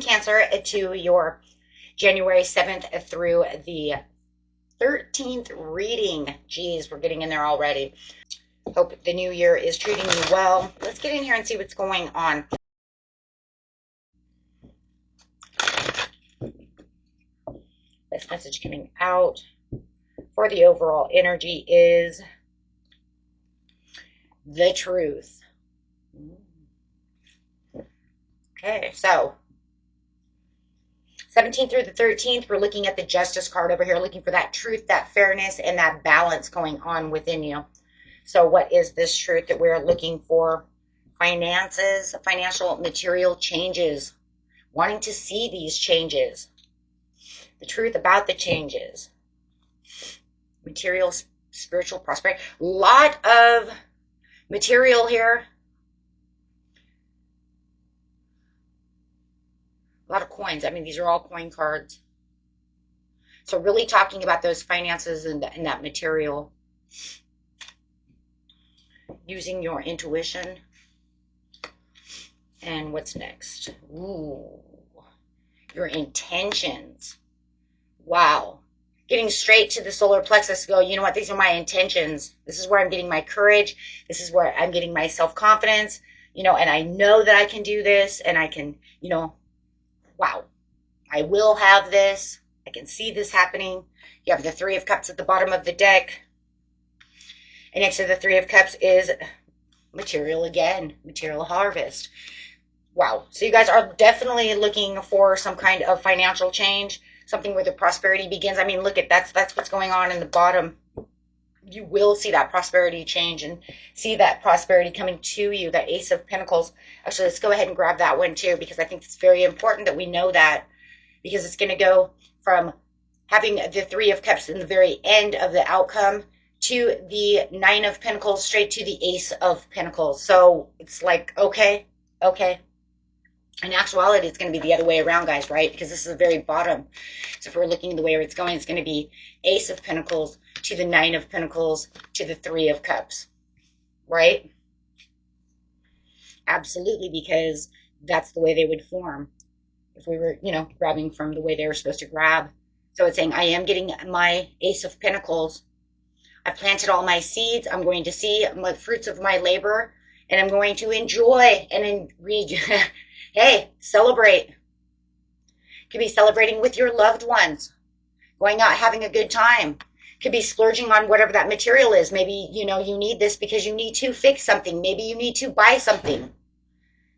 Cancer, to your January 7th through the 13th reading. Geez, we're getting in there already. Hope the new year is treating you well. Let's get in here and see what's going on. This message coming out for the overall energy is the truth. Okay, so 17th through the 13th, we're looking at the Justice card over here, looking for that truth, that fairness, and that balance going on within you. So what is this truth that we're looking for? Finances, financial, material changes. Wanting to see these changes. The truth about the changes. Material, spiritual prosperity. A lot of material here. A lot of coins. I mean, these are all coin cards. So really talking about those finances and that material. Using your intuition. And what's next? Ooh, your intentions. Wow. Getting straight to the solar plexus. Go, you know what? These are my intentions. This is where I'm getting my courage. This is where I'm getting my self-confidence. You know, and I know that I can do this. And I can, you know, wow. I will have this. I can see this happening. You have the Three of Cups at the bottom of the deck. And next to the Three of Cups is material again. Material harvest. Wow. So you guys are definitely looking for some kind of financial change. Something where the prosperity begins. I mean, look at that's what's going on in the bottom. You will see that prosperity change and see that prosperity coming to you, that Ace of Pentacles. Actually, let's go ahead and grab that one too, because I think it's very important that we know that, because it's going to go from having the Three of Cups in the very end of the outcome to the Nine of Pentacles, straight to the Ace of Pentacles. So it's like, okay. In actuality, it's going to be the other way around, guys, right? Because this is the very bottom. So if we're looking the way it's going, it's going to be Ace of Pentacles to the Nine of Pentacles to the Three of Cups, right? Absolutely, because that's the way they would form if we were, you know, grabbing from the way they were supposed to grab. So it's saying, I am getting my Ace of Pentacles. I planted all my seeds. I'm going to see the fruits of my labor, and I'm going to enjoy and hey, celebrate. Could be celebrating with your loved ones, going out, having a good time. Could be splurging on whatever that material is. Maybe, you know, you need this because you need to fix something. Maybe you need to buy something.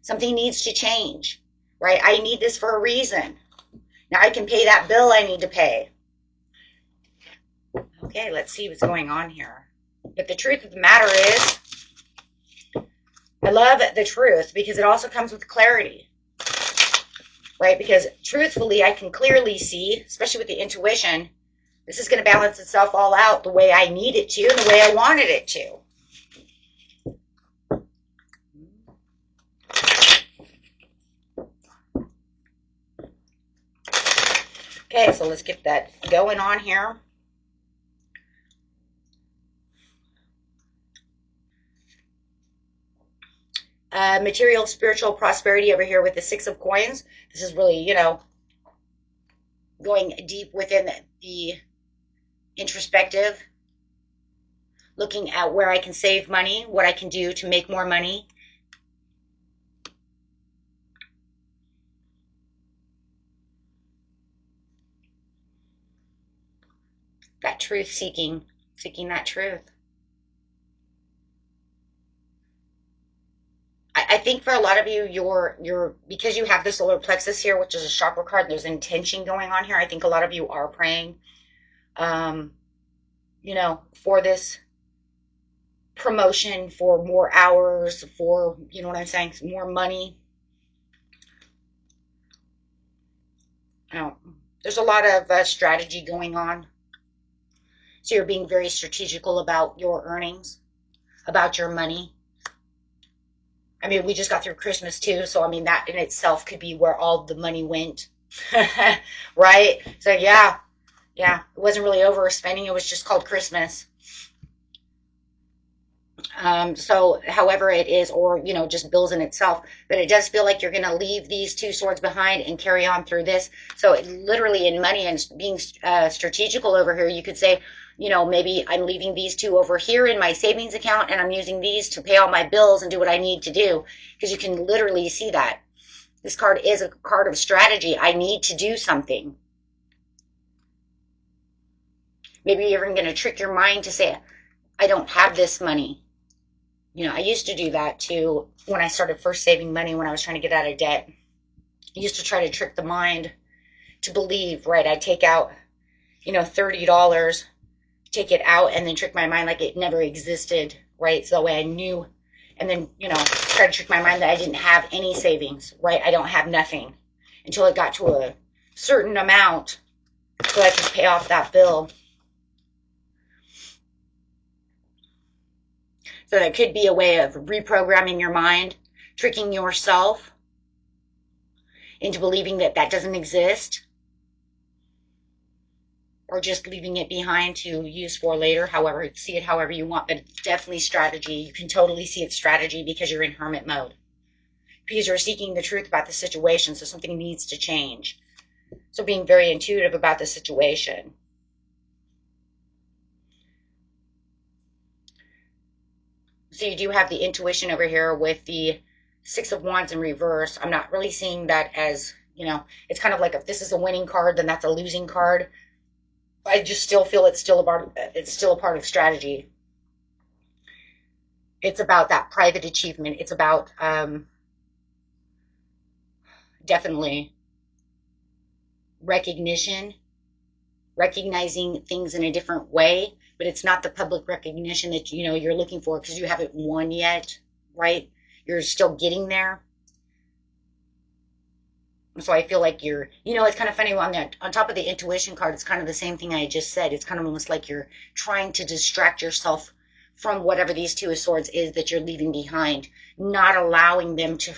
Something needs to change, right? I need this for a reason. Now I can pay that bill I need to pay. Okay, let's see what's going on here. But the truth of the matter is, I love the truth because it also comes with clarity, right? Because truthfully, I can clearly see, especially with the intuition, this is going to balance itself all out the way I need it to and the way I wanted it to. Okay, so let's get that going on here. Material, spiritual prosperity over here with the Six of Coins. This is really, you know, going deep within the introspective, looking at where I can save money, what I can do to make more money. That truth seeking that truth. I think for a lot of you, you're because you have the solar plexus here, which is a chakra card, there's intention going on here. I think a lot of you are praying, you know, for this promotion, for more hours, for, you know what I'm saying, more money. There's a lot of strategy going on. So you're being very strategical about your earnings, about your money. I mean, we just got through Christmas too, so I mean, that in itself could be where all the money went, right? So yeah, it wasn't really overspending, it was just called Christmas. So however it is, or, you know, just bills in itself, but it does feel like you're going to leave these two swords behind and carry on through this. So it, literally in money and being strategical over here, you could say, you know, maybe I'm leaving these two over here in my savings account and I'm using these to pay all my bills and do what I need to do, because you can literally see that. This card is a card of strategy. I need to do something. Maybe you're even going to trick your mind to say, I don't have this money. You know, I used to do that too when I started first saving money when I was trying to get out of debt. I used to try to trick the mind to believe, right? I'd take out, you know, $30, take it out, and then trick my mind like it never existed, right? So that way I knew, and then, you know, try to trick my mind that I didn't have any savings, right? I don't have nothing until it got to a certain amount so I could pay off that bill. So that could be a way of reprogramming your mind, tricking yourself into believing that that doesn't exist, or just leaving it behind to use for later, however, see it however you want. But it's definitely strategy. You can totally see it's strategy because you're in hermit mode, because you're seeking the truth about the situation, so something needs to change. So being very intuitive about the situation. So you do have the intuition over here with the Six of Wands in reverse. I'm not really seeing that as, you know, it's kind of like if this is a winning card, then that's a losing card. I just still feel it's still a part of strategy. It's about that private achievement. It's about definitely recognition, recognizing things in a different way, but it's not the public recognition that, you know, you're looking for, because you haven't won yet, right? You're still getting there. So I feel like you're, you know, it's kind of funny on that, on top of the intuition card, it's kind of the same thing I just said. It's kind of almost like you're trying to distract yourself from whatever these Two of Swords is that you're leaving behind, not allowing them to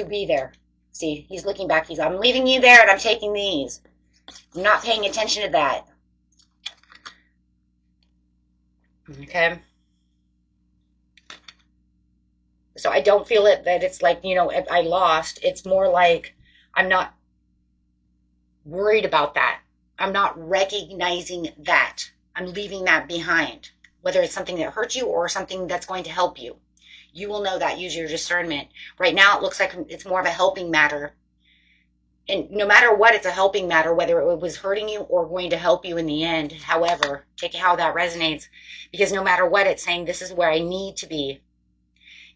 be there. See, he's looking back. I'm leaving you there and I'm taking these. I'm not paying attention to that. Okay. So I don't feel it that it's like, you know, I lost. It's more like I'm not worried about that. I'm not recognizing that. I'm leaving that behind. Whether it's something that hurts you or something that's going to help you. You will know that. Use your discernment. Right now it looks like it's more of a helping matter. And no matter what, it's a helping matter, whether it was hurting you or going to help you in the end. However, take how that resonates. Because no matter what, it's saying this is where I need to be.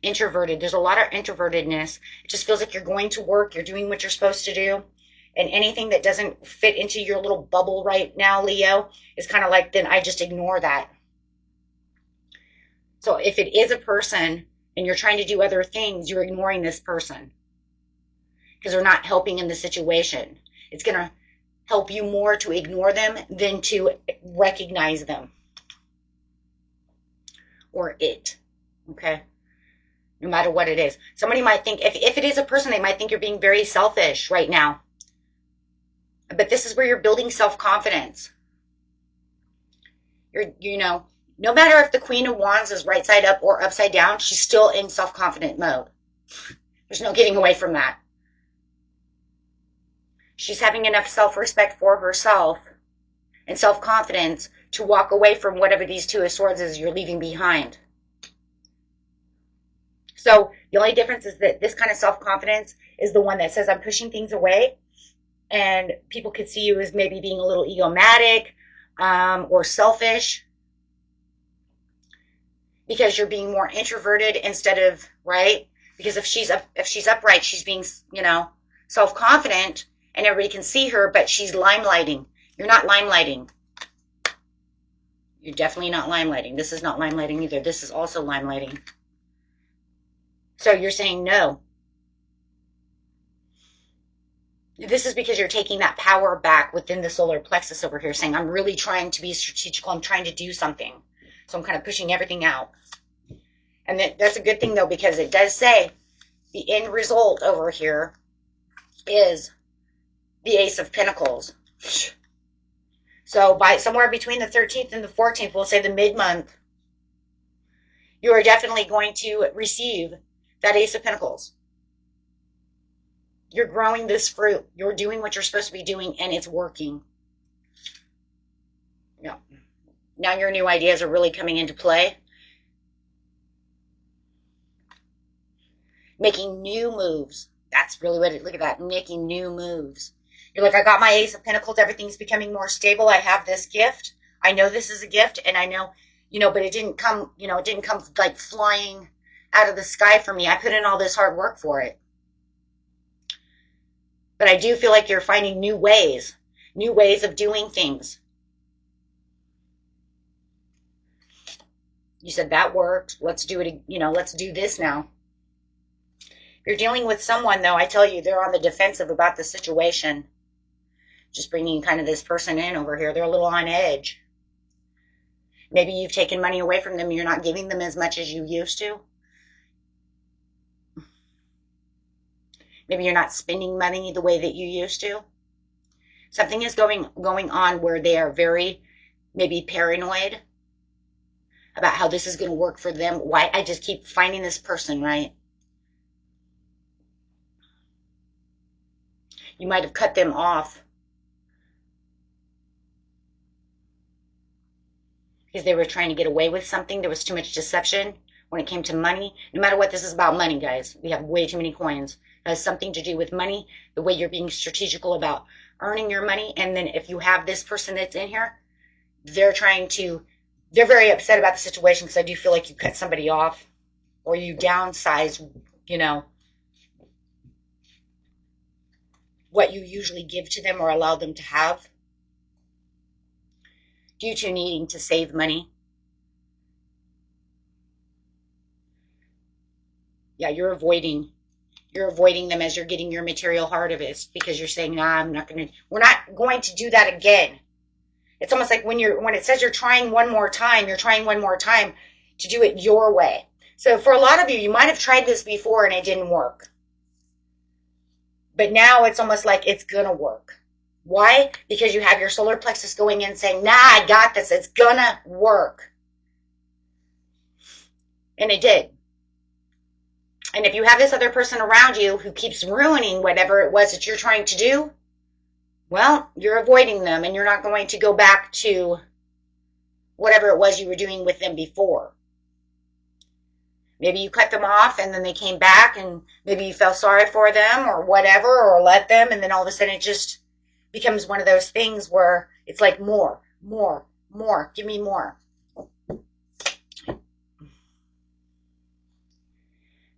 Introverted. There's a lot of introvertedness. It just feels like you're going to work. You're doing what you're supposed to do. And anything that doesn't fit into your little bubble right now, Leo, is kind of like, then I just ignore that. So if it is a person and you're trying to do other things, you're ignoring this person. Because they're not helping in the situation. It's going to help you more to ignore them than to recognize them. Or it. Okay? No matter what it is. Somebody might think, if it is a person, they might think you're being very selfish right now. But this is where you're building self-confidence. You know, no matter if the Queen of Wands is right side up or upside down, she's still in self-confident mode. There's no getting away from that. She's having enough self-respect for herself and self-confidence to walk away from whatever these Two of Swords is you're leaving behind. So the only difference is that this kind of self-confidence is the one that says I'm pushing things away, and people could see you as maybe being a little egomatic or selfish because you're being more introverted instead of, right? Because if she's upright, she's being, you know, self-confident. And everybody can see her, but she's limelighting. You're not limelighting. You're definitely not limelighting. This is not limelighting either. This is also limelighting. So you're saying no. This is because you're taking that power back within the solar plexus over here, saying, I'm really trying to be strategical. I'm trying to do something. So I'm kind of pushing everything out. And that's a good thing, though, because it does say the end result over here is the Ace of Pentacles. So by somewhere between the 13th and the 14th, we'll say the mid-month, You are definitely going to receive that Ace of Pentacles. You're growing this fruit. You're doing what you're supposed to be doing, and it's working. Yeah. Now your new ideas are really coming into play. Making new moves. That's really what it, look at that, making new moves. You're like, I got my Ace of Pentacles. Everything's becoming more stable. I have this gift. I know this is a gift, and I know, but it didn't come, it didn't come like flying out of the sky for me. I put in all this hard work for it. But I do feel like you're finding new ways of doing things. You said that worked. Let's do it, let's do this now. If you're dealing with someone, though, I tell you, they're on the defensive about the situation. Just bringing kind of this person in over here. They're a little on edge. Maybe you've taken money away from them. You're not giving them as much as you used to. Maybe you're not spending money the way that you used to. Something is going on where they are very maybe paranoid about how this is going to work for them. Why? I just keep finding this person, right? You might have cut them off because they were trying to get away with something. There was too much deception when it came to money. No matter what, this is about money, guys. We have way too many coins. It has something to do with money, the way you're being strategical about earning your money. And then if you have this person that's in here, they're very upset about the situation because I do feel like you cut somebody off or you downsize, what you usually give to them or allow them to have due to needing to save money. Yeah, you're avoiding them as you're getting your material harvest because you're saying, nah, we're not going to do that again. It's almost like when it says you're trying one more time to do it your way. So for a lot of you, you might have tried this before and it didn't work. But now it's almost like it's going to work. Why? Because you have your solar plexus going in saying, nah, I got this. It's going to work. And it did. And if you have this other person around you who keeps ruining whatever it was that you're trying to do, well, you're avoiding them and you're not going to go back to whatever it was you were doing with them before. Maybe you cut them off and then they came back and maybe you felt sorry for them or whatever, or let them, and then all of a sudden it just becomes one of those things where it's like more, give me more.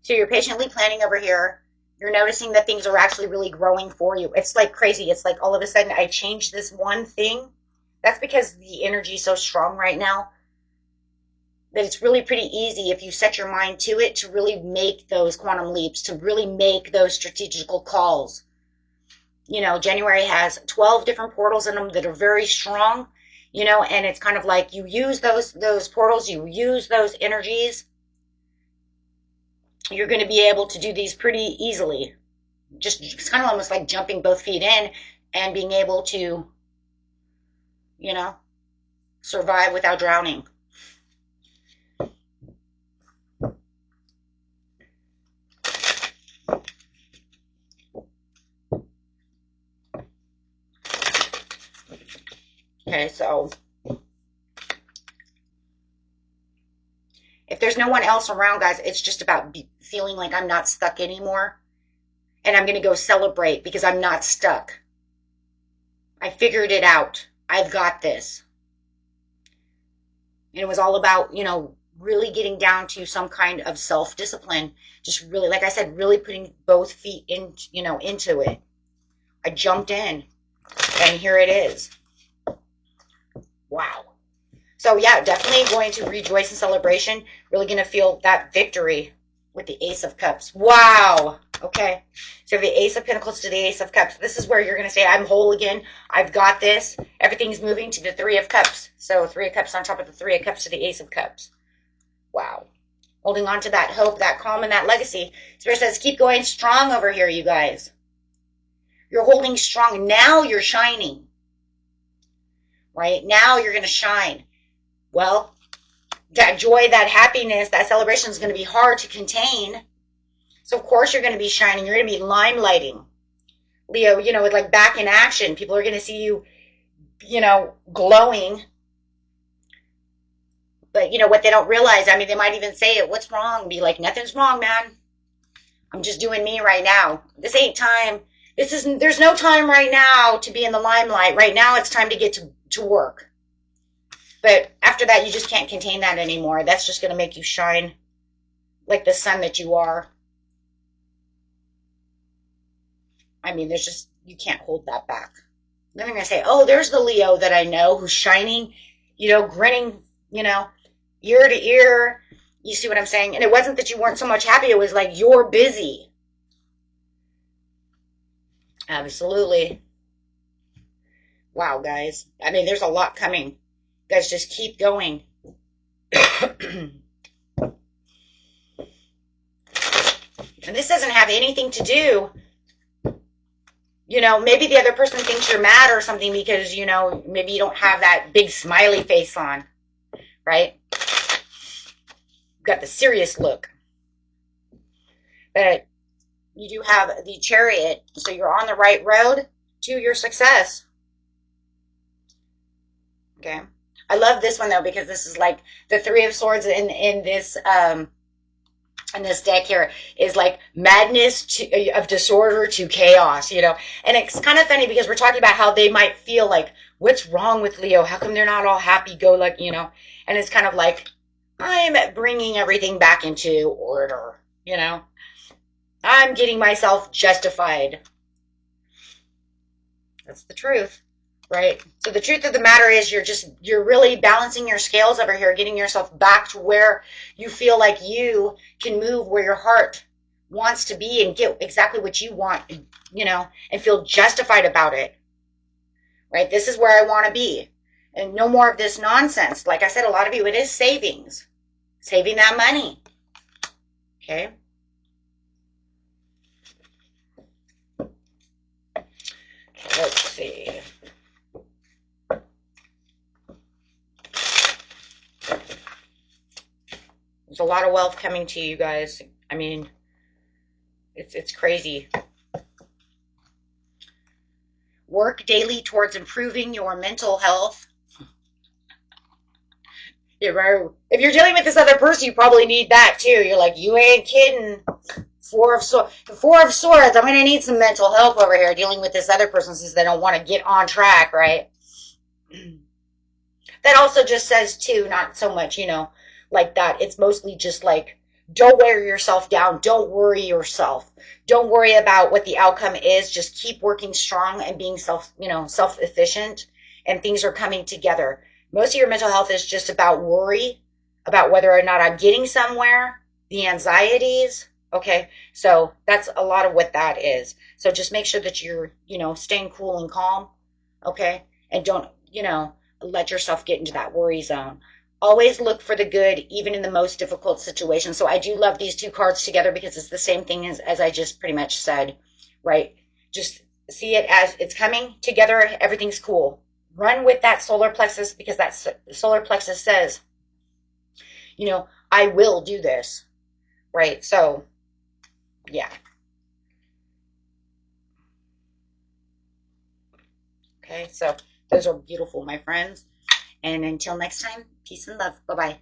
So you're patiently planning over here. You're noticing that things are actually really growing for you. It's like crazy. It's like all of a sudden I changed this one thing. That's because the energy is so strong right now that it's really pretty easy if you set your mind to it to really make those quantum leaps, to really make those strategical calls. January has 12 different portals in them that are very strong, and it's kind of like you use those portals, you use those energies. You're going to be able to do these pretty easily. It's kind of almost like jumping both feet in and being able to, survive without drowning. Okay, so if there's no one else around, guys, it's just about feeling like I'm not stuck anymore. And I'm going to go celebrate because I'm not stuck. I figured it out. I've got this. And it was all about, really getting down to some kind of self-discipline. Just really, like I said, really putting both feet into it. I jumped in and here it is. Wow. So yeah, definitely going to rejoice in celebration. Really going to feel that victory with the Ace of Cups. Wow. Okay. So the Ace of Pentacles to the Ace of Cups. This is where you're going to say, I'm whole again. I've got this. Everything's moving to the Three of Cups. So Three of Cups on top of the Three of Cups to the Ace of Cups. Wow. Holding on to that hope, that calm, and that legacy. Spirit says, keep going strong over here, you guys. You're holding strong. Now you're shining. Right? Now you're going to shine. Well, that joy, that happiness, that celebration is going to be hard to contain. So of course you're going to be shining. You're going to be limelighting. Leo, with like back in action. People are going to see you, glowing. But what they don't realize, I mean, they might even say it, what's wrong? Be like, nothing's wrong, man. I'm just doing me right now. This ain't time. There's no time right now to be in the limelight. Right now it's time to get to work. But after that, you just can't contain that anymore. That's just going to make you shine like the sun that you are. I mean, you can't hold that back. Then they're going to say, oh, there's the Leo that I know who's shining, grinning, ear to ear. You see what I'm saying? And it wasn't that you weren't so much happy. It was like, you're busy. Absolutely. Wow, guys. I mean, there's a lot coming. Guys, just keep going. And this doesn't have anything to do, maybe the other person thinks you're mad or something because, maybe you don't have that big smiley face on, right? You've got the serious look. But you do have the Chariot, so you're on the right road to your success. Okay. I love this one though because this is like the Three of Swords in this deck here is like madness of disorder to chaos, and it's kind of funny because we're talking about how they might feel like, what's wrong with Leo? How come they're not all happy go lucky, and it's kind of like, I'm bringing everything back into order, I'm getting myself justified. That's the truth. Right? So the truth of the matter is you're really balancing your scales over here, getting yourself back to where you feel like you can move where your heart wants to be and get exactly what you want, and feel justified about it. Right? This is where I want to be. And no more of this nonsense. Like I said, a lot of you, it is savings. Saving that money. Okay? Let's see. There's a lot of wealth coming to you guys. I mean, it's crazy. Work daily towards improving your mental health. If you're dealing with this other person, you probably need that too. You're like, you ain't kidding. Four of Swords. I'm going to need some mental help over here dealing with this other person since they don't want to get on track, right? That also just says too, not so much, like that. It's mostly just like, don't wear yourself down. Don't worry yourself. Don't worry about what the outcome is. Just keep working strong and being self-efficient, and things are coming together. Most of your mental health is just about worry, about whether or not I'm getting somewhere, the anxieties. Okay. So that's a lot of what that is. So just make sure that you're, staying cool and calm. Okay. And don't, let yourself get into that worry zone. Always look for the good, even in the most difficult situations. So I do love these two cards together because it's the same thing as I just pretty much said, right? Just see it as it's coming together. Everything's cool. Run with that solar plexus because that solar plexus says, I will do this, right? So, yeah. Okay, so those are beautiful, my friends. And until next time, peace and love. Bye-bye.